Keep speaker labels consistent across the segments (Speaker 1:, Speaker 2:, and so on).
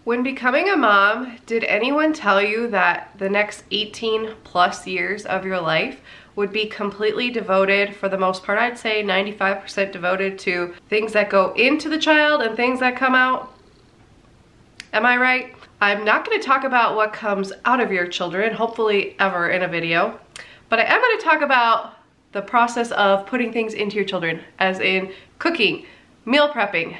Speaker 1: When becoming a mom, did anyone tell you that the next 18 plus years of your life would be completely devoted, for the most part, I'd say 95% devoted to things that go into the child and things that come out? Am I right? I'm not going to talk about what comes out of your children, hopefully ever in a video, but I am going to talk about the process of putting things into your children, as in cooking, meal prepping,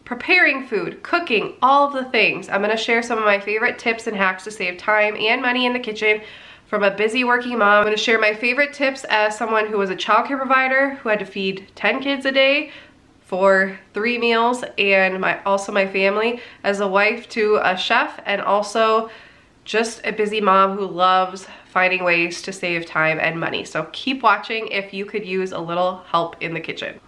Speaker 1: preparing food, cooking, all of the things. I'm gonna share some of my favorite tips and hacks to save time and money in the kitchen from a busy working mom. I'm gonna share my favorite tips as someone who was a childcare provider who had to feed 10 kids a day for 3 meals, and also my family as a wife to a chef, and also just a busy mom who loves finding ways to save time and money. So keep watching if you could use a little help in the kitchen.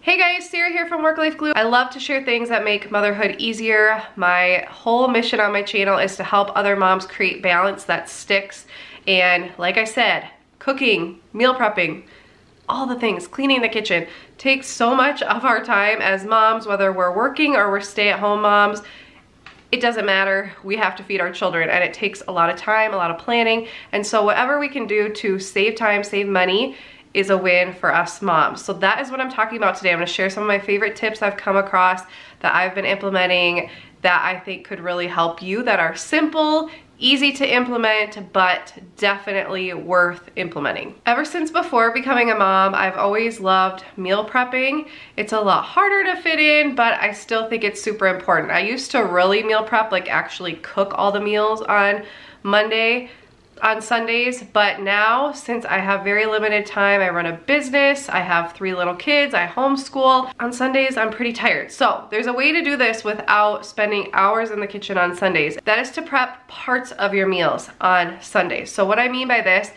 Speaker 1: Hey guys, Sarah here from Work Life Glue. I love to share things that make motherhood easier. My whole mission on my channel is to help other moms create balance that sticks. And like I said, cooking, meal prepping, all the things, cleaning the kitchen takes so much of our time as moms, whether we're working or we're stay-at-home moms. It doesn't matter, we have to feed our children, and it takes a lot of time, a lot of planning. And so whatever we can do to save time, save money, is a win for us moms. So that is what I'm talking about today. I'm gonna share some of my favorite tips I've come across that I've been implementing that I think could really help you, that are simple, easy to implement, but definitely worth implementing. Ever since before becoming a mom, I've always loved meal prepping. It's a lot harder to fit in, but I still think it's super important. I used to really meal prep, like actually cook all the meals on Sundays, but now, since I have very limited time, I run a business, I have 3 little kids, I homeschool, on Sundays I'm pretty tired. So there's a way to do this without spending hours in the kitchen on Sundays. That is to prep parts of your meals on Sundays. So what I mean by this,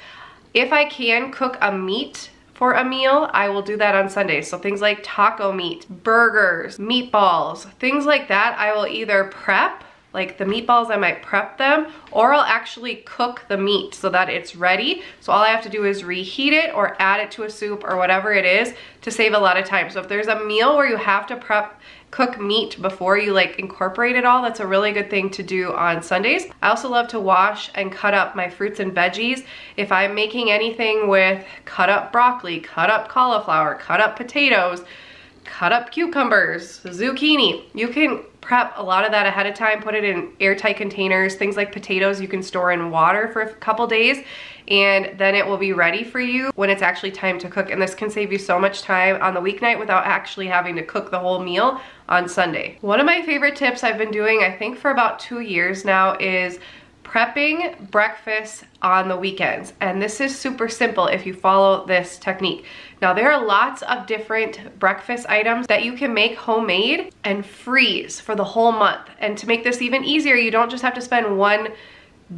Speaker 1: if I can cook a meat for a meal, I will do that on Sundays. So things like taco meat, burgers, meatballs, things like that, I will either prep. Like the meatballs, I might prep them, or I'll actually cook the meat so that it's ready. So all I have to do is reheat it or add it to a soup or whatever it is to save a lot of time. So if there's a meal where you have to cook meat before you like incorporate it all, that's a really good thing to do on Sundays. I also love to wash and cut up my fruits and veggies. If I'm making anything with cut up broccoli, cut up cauliflower, cut up potatoes, cut up cucumbers, zucchini, you can prep a lot of that ahead of time, put it in airtight containers. Things like potatoes you can store in water for a couple days, and then it will be ready for you when it's actually time to cook. And this can save you so much time on the weeknight without actually having to cook the whole meal on Sunday. One of my favorite tips I've been doing, I think for about 2 years now, is prepping breakfast on the weekends. And this is super simple if you follow this technique. Now there are lots of different breakfast items that you can make homemade and freeze for the whole month. And to make this even easier, you don't just have to spend 1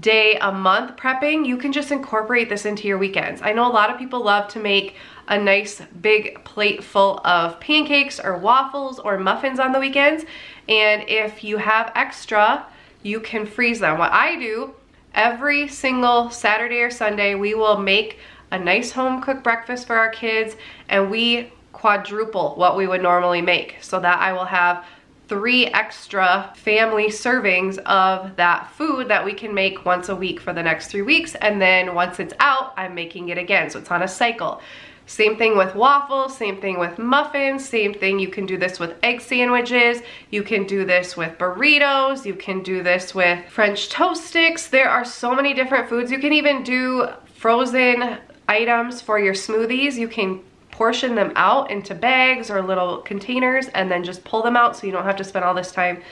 Speaker 1: day a month prepping, you can just incorporate this into your weekends. I know a lot of people love to make a nice big plate full of pancakes or waffles or muffins on the weekends. And if you have extra, you can freeze them. What I do every single Saturday or Sunday, we will make a nice home cooked breakfast for our kids, and we quadruple what we would normally make, so that I will have 3 extra family servings of that food that we can make once a week for the next 3 weeks. And then once it's out, I'm making it again. So it's on a cycle. Same thing with waffles, same thing with muffins, same thing. You can do this with egg sandwiches. You can do this with burritos. You can do this with French toast sticks. There are so many different foods. You can even do frozen items for your smoothies. You can portion them out into bags or little containers and then just pull them out so you don't have to spend all this time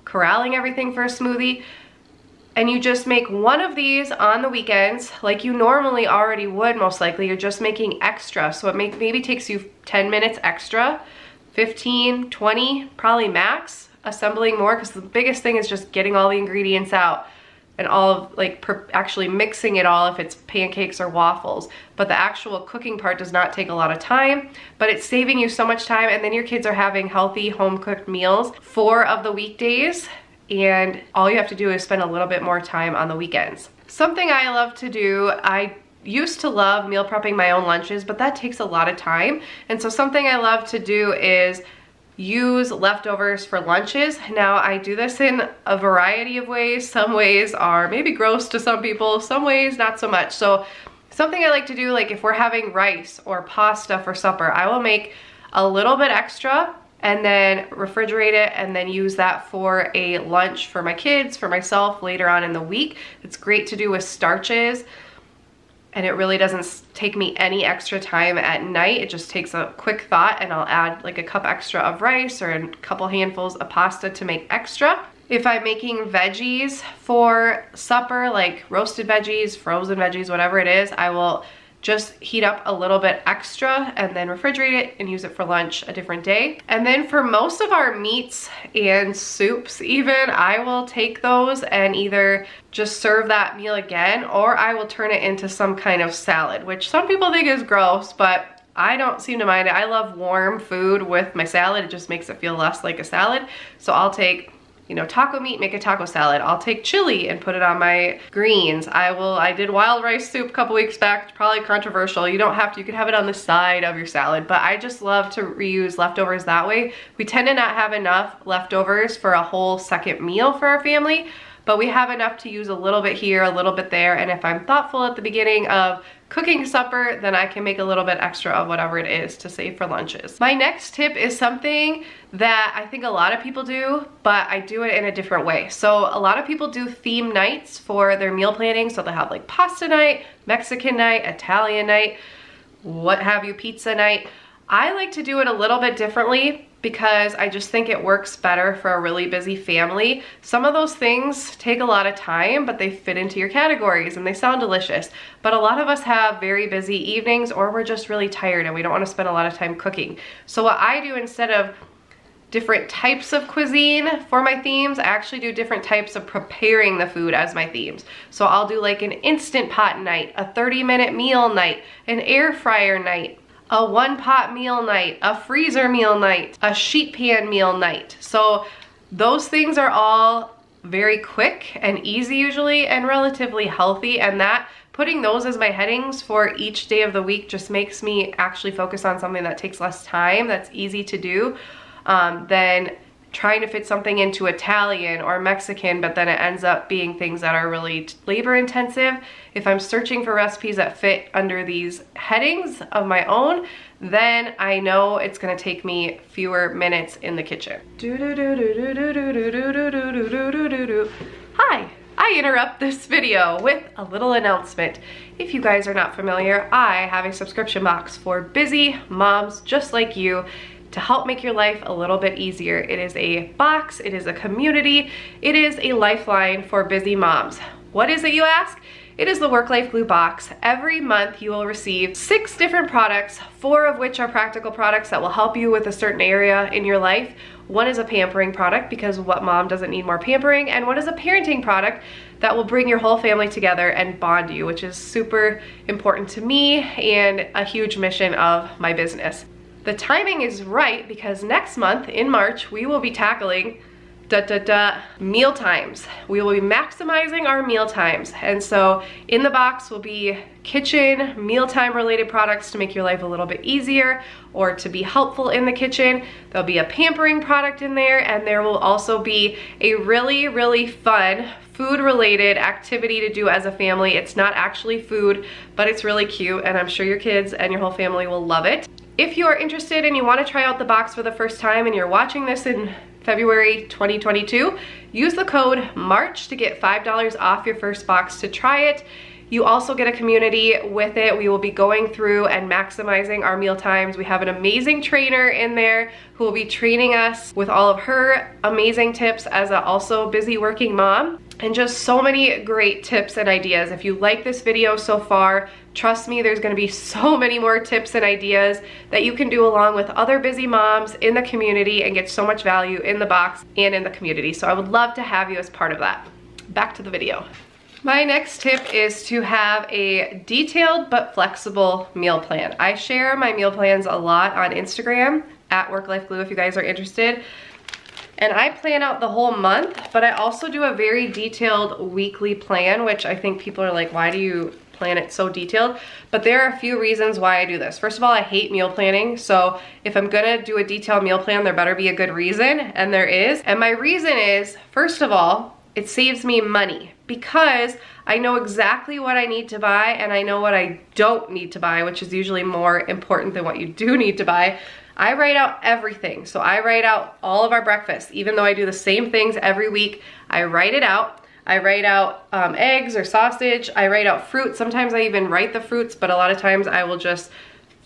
Speaker 1: corralling everything for a smoothie. And you just make one of these on the weekends like you normally already would. Most likely you're just making extra, so it maybe takes you 10 minutes extra, 15, 20 probably max, assembling more, because the biggest thing is just getting all the ingredients out and all of actually mixing it all if it's pancakes or waffles. But the actual cooking part does not take a lot of time, but it's saving you so much time, and then your kids are having healthy home cooked meals 4 of the weekdays, and all you have to do is spend a little bit more time on the weekends. Something I love to do, I used to love meal prepping my own lunches, but that takes a lot of time. And so something I love to do is use leftovers for lunches. Now I do this in a variety of ways. Some ways are maybe gross to some people, some ways not so much. So something I like to do, like if we're having rice or pasta for supper, I will make a little bit extra and then refrigerate it and then use that for a lunch for my kids, for myself later on in the week. It's great to do with starches, and it really doesn't take me any extra time at night. It just takes a quick thought, and I'll add like a cup extra of rice or a couple handfuls of pasta to make extra. If I'm making veggies for supper, like roasted veggies, frozen veggies, whatever it is, I will just heat up a little bit extra and then refrigerate it and use it for lunch a different day. And then for most of our meats and soups even, I will take those and either just serve that meal again, or I will turn it into some kind of salad, which some people think is gross, but I don't seem to mind it. I love warm food with my salad. It just makes it feel less like a salad. So I'll take, you know, taco meat, make a taco salad. I'll take chili and put it on my greens. I did wild rice soup a couple weeks back. It's probably controversial. You don't have to, you can have it on the side of your salad, but I just love to reuse leftovers that way. We tend to not have enough leftovers for a whole second meal for our family, but we have enough to use a little bit here, a little bit there, and if I'm thoughtful at the beginning of cooking supper, then I can make a little bit extra of whatever it is to save for lunches. My next tip is something that I think a lot of people do, but I do it in a different way. So a lot of people do theme nights for their meal planning. So they'll have like pasta night, Mexican night, Italian night, what have you, pizza night. I like to do it a little bit differently because I just think it works better for a really busy family. Some of those things take a lot of time, but they fit into your categories and they sound delicious. But a lot of us have very busy evenings, or we're just really tired and we don't want to spend a lot of time cooking. So what I do, instead of different types of cuisine for my themes, I actually do different types of preparing the food as my themes. So I'll do like an Instant Pot night, a 30-minute meal night, an air fryer night, a one-pot meal night, a freezer meal night, a sheet pan meal night. So those things are all very quick and easy usually, and relatively healthy, and that putting those as my headings for each day of the week just makes me actually focus on something that takes less time, that's easy to do, than trying to fit something into Italian or Mexican, but then it ends up being things that are really labor intensive. If I'm searching for recipes that fit under these headings of my own, then I know it's gonna take me fewer minutes in the kitchen. Hi, I interrupt this video with a little announcement. If you guys are not familiar, I have a subscription box for busy moms just like you, to help make your life a little bit easier. It is a box, it is a community, it is a lifeline for busy moms. What is it, you ask? It is the Work Life Glue box. Every month you will receive 6 different products, 4 of which are practical products that will help you with a certain area in your life. One is a pampering product, because what mom doesn't need more pampering, and one is a parenting product that will bring your whole family together and bond you, which is super important to me and a huge mission of my business. The timing is right because next month in March, we will be tackling meal times. We will be maximizing our meal times. And so in the box will be kitchen, mealtime related products to make your life a little bit easier or to be helpful in the kitchen. There'll be a pampering product in there, and there will also be a really, really fun food related activity to do as a family. It's not actually food, but it's really cute, and I'm sure your kids and your whole family will love it. If you are interested and you want to try out the box for the first time and you're watching this in February 2022, use the code MARCH to get $5 off your first box to try it. You also get a community with it. We will be going through and maximizing our meal times. We have an amazing trainer in there who will be training us with all of her amazing tips as a also busy working mom, and just so many great tips and ideas. If you like this video so far, trust me, there's gonna be so many more tips and ideas that you can do along with other busy moms in the community and get so much value in the box and in the community. So I would love to have you as part of that. Back to the video. My next tip is to have a detailed but flexible meal plan. I share my meal plans a lot on Instagram, at Work Life Glue, if you guys are interested. And I plan out the whole month, but I also do a very detailed weekly plan, which I think people are like, why do you plan it so detailed. But there are a few reasons why I do this. First of all, I hate meal planning. So if I'm gonna do a detailed meal plan, there better be a good reason, and there is. And my reason is, first of all, it saves me money because I know exactly what I need to buy and I know what I don't need to buy, which is usually more important than what you do need to buy. I write out everything. So I write out all of our breakfast. Even though I do the same things every week, I write it out. I write out eggs or sausage. I write out fruit. Sometimes I even write the fruits, but a lot of times I will just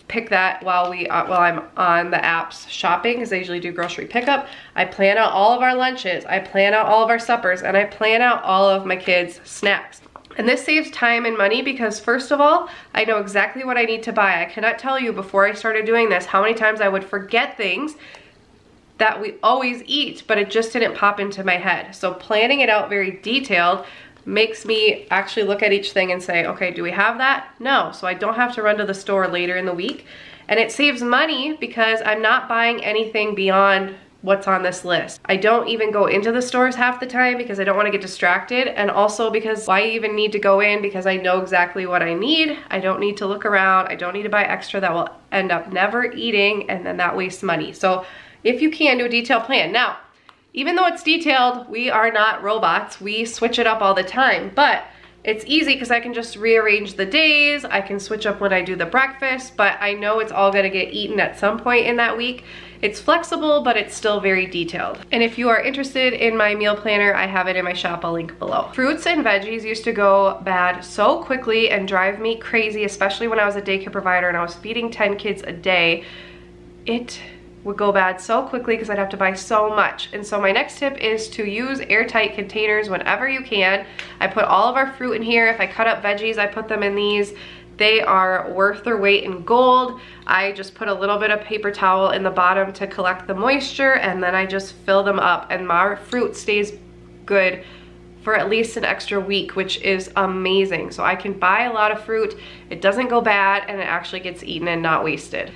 Speaker 1: pick that while I'm on the apps shopping, because I usually do grocery pickup. I plan out all of our lunches, I plan out all of our suppers, and I plan out all of my kids' snacks. And this saves time and money because, first of all, I know exactly what I need to buy. I cannot tell you before I started doing this how many times I would forget things that we always eat, but it just didn't pop into my head. So planning it out very detailed makes me actually look at each thing and say, okay, do we have that? No, so I don't have to run to the store later in the week. And it saves money because I'm not buying anything beyond what's on this list. I don't even go into the stores half the time because I don't want to get distracted, and also because why even need to go in, because I know exactly what I need. I don't need to look around. I don't need to buy extra that will end up never eating, and then that wastes money. So if you can, do a detailed plan. Now, even though it's detailed, we are not robots. We switch it up all the time, but it's easy because I can just rearrange the days. I can switch up when I do the breakfast, but I know it's all gonna get eaten at some point in that week. It's flexible, but it's still very detailed. And if you are interested in my meal planner, I have it in my shop. I'll link below. Fruits and veggies used to go bad so quickly and drive me crazy, especially when I was a daycare provider and I was feeding 10 kids a day. It would go bad so quickly because I'd have to buy so much. And so my next tip is to use airtight containers whenever you can. I put all of our fruit in here. If I cut up veggies, I put them in these. They are worth their weight in gold. I just put a little bit of paper towel in the bottom to collect the moisture, and then I just fill them up, and my fruit stays good for at least an extra week, which is amazing. So I can buy a lot of fruit, it doesn't go bad, and it actually gets eaten and not wasted.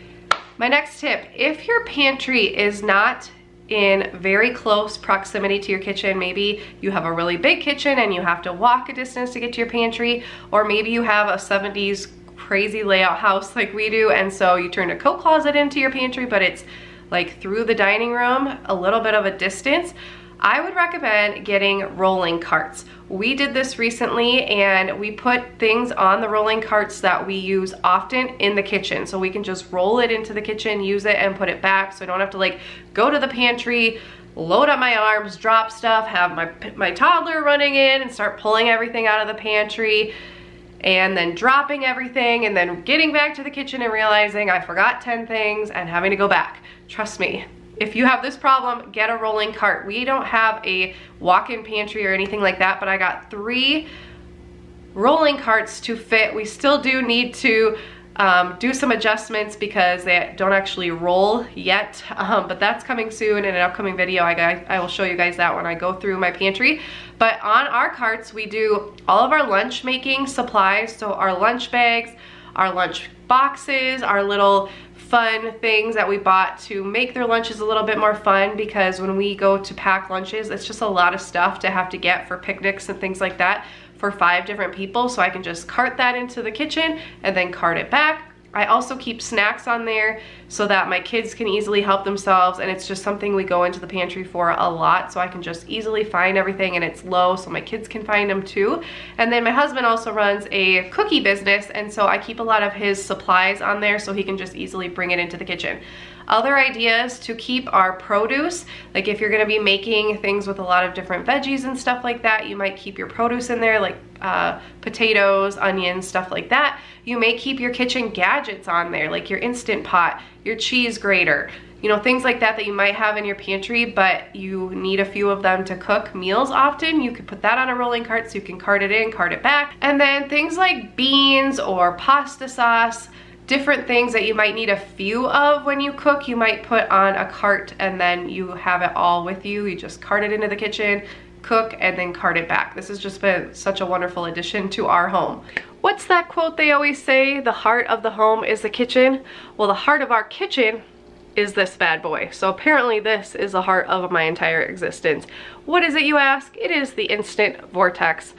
Speaker 1: My next tip, if your pantry is not in very close proximity to your kitchen, maybe you have a really big kitchen and you have to walk a distance to get to your pantry, or maybe you have a 70s crazy layout house like we do, and so you turn a coat closet into your pantry, but it's like through the dining room, a little bit of a distance, I would recommend getting rolling carts. We did this recently and we put things on the rolling carts that we use often in the kitchen. So we can just roll it into the kitchen, use it, and put it back. So I don't have to like go to the pantry, load up my arms, drop stuff, have my toddler running in and start pulling everything out of the pantry, and then dropping everything, and then getting back to the kitchen and realizing I forgot 10 things and having to go back. Trust me. If you have this problem, get a rolling cart. We don't have a walk-in pantry or anything like that, but I got 3 rolling carts to fit. We still do need to do some adjustments because they don't actually roll yet, but that's coming soon in an upcoming video. I will show you guys that when I go through my pantry. But on our carts, we do all of our lunch making supplies, so our lunch bags, our lunch boxes, our little fun things that we bought to make their lunches a little bit more fun, because when we go to pack lunches, it's just a lot of stuff to have to get for picnics and things like that for 5 different people. So I can just cart that into the kitchen and then cart it back. I also keep snacks on there so that my kids can easily help themselves, and it's just something we go into the pantry for a lot, so I can just easily find everything, and it's low so my kids can find them too. And then my husband also runs a cookie business, and so I keep a lot of his supplies on there so he can just easily bring it into the kitchen. Other ideas to keep our produce, like if you're gonna be making things with a lot of different veggies and stuff like that, you might keep your produce in there, like potatoes, onions, stuff like that. You may keep your kitchen gadgets on there, like your Instant Pot, your cheese grater, you know, things like that that you might have in your pantry, but you need a few of them to cook meals often. You could put that on a rolling cart so you can cart it in, cart it back. And then things like beans or pasta sauce, different things that you might need a few of when you cook, you might put on a cart, and then you have it all with you. You just cart it into the kitchen, cook, and then cart it back. This has just been such a wonderful addition to our home. What's that quote they always say? The heart of the home is the kitchen. Well, the heart of our kitchen is this bad boy. So apparently this is the heart of my entire existence. What is it, you ask? It is the Instant Vortex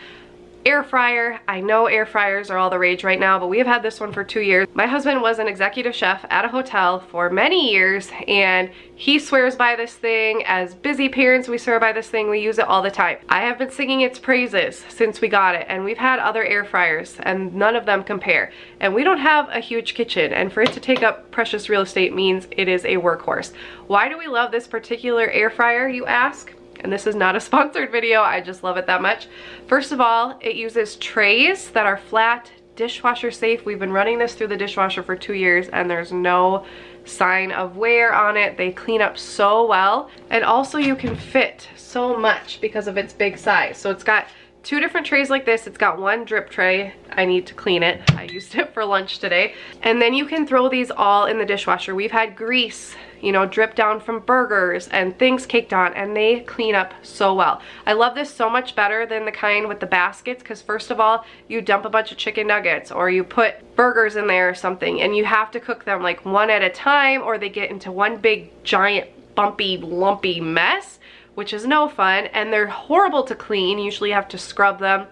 Speaker 1: air fryer. I know air fryers are all the rage right now, but we have had this one for 2 years. My husband was an executive chef at a hotel for many years, and he swears by this thing. As busy parents, we swear by this thing. We use it all the time. I have been singing its praises since we got it, and we've had other air fryers and none of them compare. And we don't have a huge kitchen, and for it to take up precious real estate means it is a workhorse. Why do we love this particular air fryer, you ask? And this is not a sponsored video, I just love it that much. First of all, it uses trays that are flat, dishwasher safe. We've been running this through the dishwasher for 2 years and there's no sign of wear on it. They clean up so well. And also you can fit so much because of its big size. So it's got 2 different trays like this. It's got 1 drip tray. I need to clean it. I used it for lunch today. And then you can throw these all in the dishwasher. We've had grease, you know, drip down from burgers and things caked on, and they clean up so well. I love this so much better than the kind with the baskets, because first of all, you dump a bunch of chicken nuggets or you put burgers in there or something, and you have to cook them like one at a time, or they get into one big giant bumpy lumpy mess, which is no fun, and they're horrible to clean. You usually have to scrub them,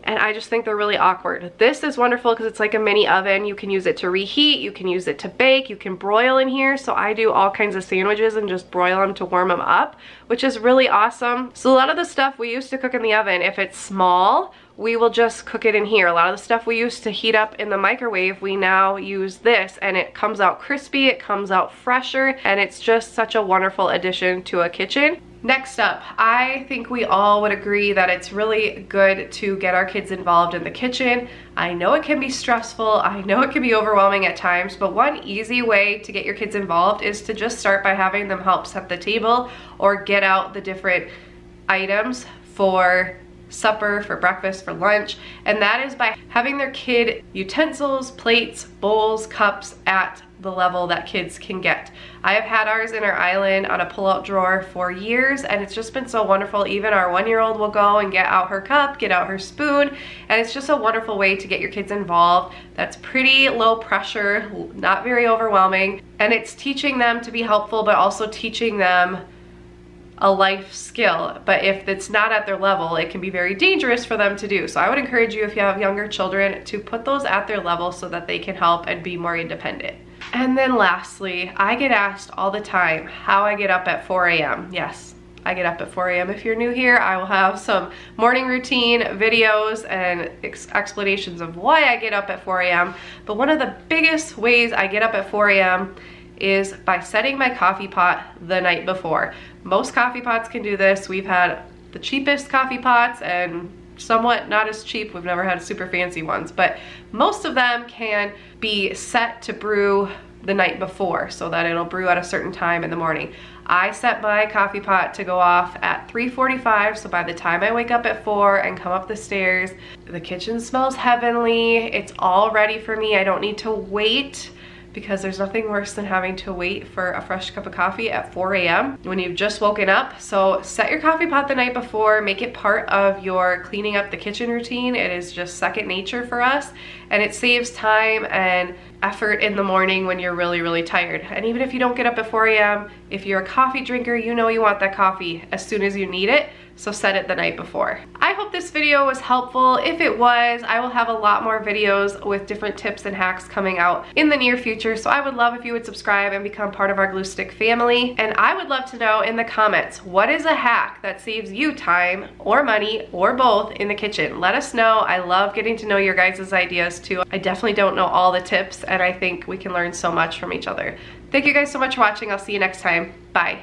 Speaker 1: and I just think they're really awkward. This is wonderful because it's like a mini oven. You can use it to reheat, you can use it to bake, you can broil in here. So I do all kinds of sandwiches and just broil them to warm them up, which is really awesome. So a lot of the stuff we used to cook in the oven, if it's small, we will just cook it in here. A lot of the stuff we used to heat up in the microwave, we now use this, and it comes out crispy, it comes out fresher, and it's just such a wonderful addition to a kitchen. Next up, I think we all would agree that it's really good to get our kids involved in the kitchen. I know it can be stressful, I know it can be overwhelming at times, but one easy way to get your kids involved is to just start by having them help set the table or get out the different items for supper, for breakfast, for lunch, and that is by having their kid utensils, plates, bowls, cups at the level that kids can get. I have had ours in our island on a pull-out drawer for years, and it's just been so wonderful. Even our 1-year-old will go and get out her cup, get out her spoon, and it's just a wonderful way to get your kids involved. That's pretty low pressure, not very overwhelming, and it's teaching them to be helpful, but also teaching them a life skill. But if it's not at their level, it can be very dangerous for them to do. So I would encourage you, if you have younger children, to put those at their level so that they can help and be more independent. And then lastly, I get asked all the time how I get up at 4 a.m. Yes, I get up at 4 a.m. If you're new here, I will have some morning routine videos and explanations of why I get up at 4 a.m. But one of the biggest ways I get up at 4 a.m. is by setting my coffee pot the night before. Most coffee pots can do this. We've had the cheapest coffee pots and somewhat not as cheap. We've never had super fancy ones, but most of them can be set to brew the night before so that it'll brew at a certain time in the morning. I set my coffee pot to go off at 3:45, so by the time I wake up at 4 and come up the stairs, the kitchen smells heavenly. It's all ready for me. I don't need to wait, because there's nothing worse than having to wait for a fresh cup of coffee at 4 a.m. when you've just woken up. So set your coffee pot the night before, make it part of your cleaning up the kitchen routine. It is just second nature for us, and it saves time and effort in the morning when you're really, really tired. And even if you don't get up at 4 a.m., if you're a coffee drinker, you know you want that coffee as soon as you need it. So set it the night before. I hope this video was helpful. If it was, I will have a lot more videos with different tips and hacks coming out in the near future. So I would love if you would subscribe and become part of our Glue Stick family. And I would love to know in the comments, what is a hack that saves you time or money or both in the kitchen? Let us know. I love getting to know your guys' ideas too. I definitely don't know all the tips, and I think we can learn so much from each other. Thank you guys so much for watching. I'll see you next time. Bye.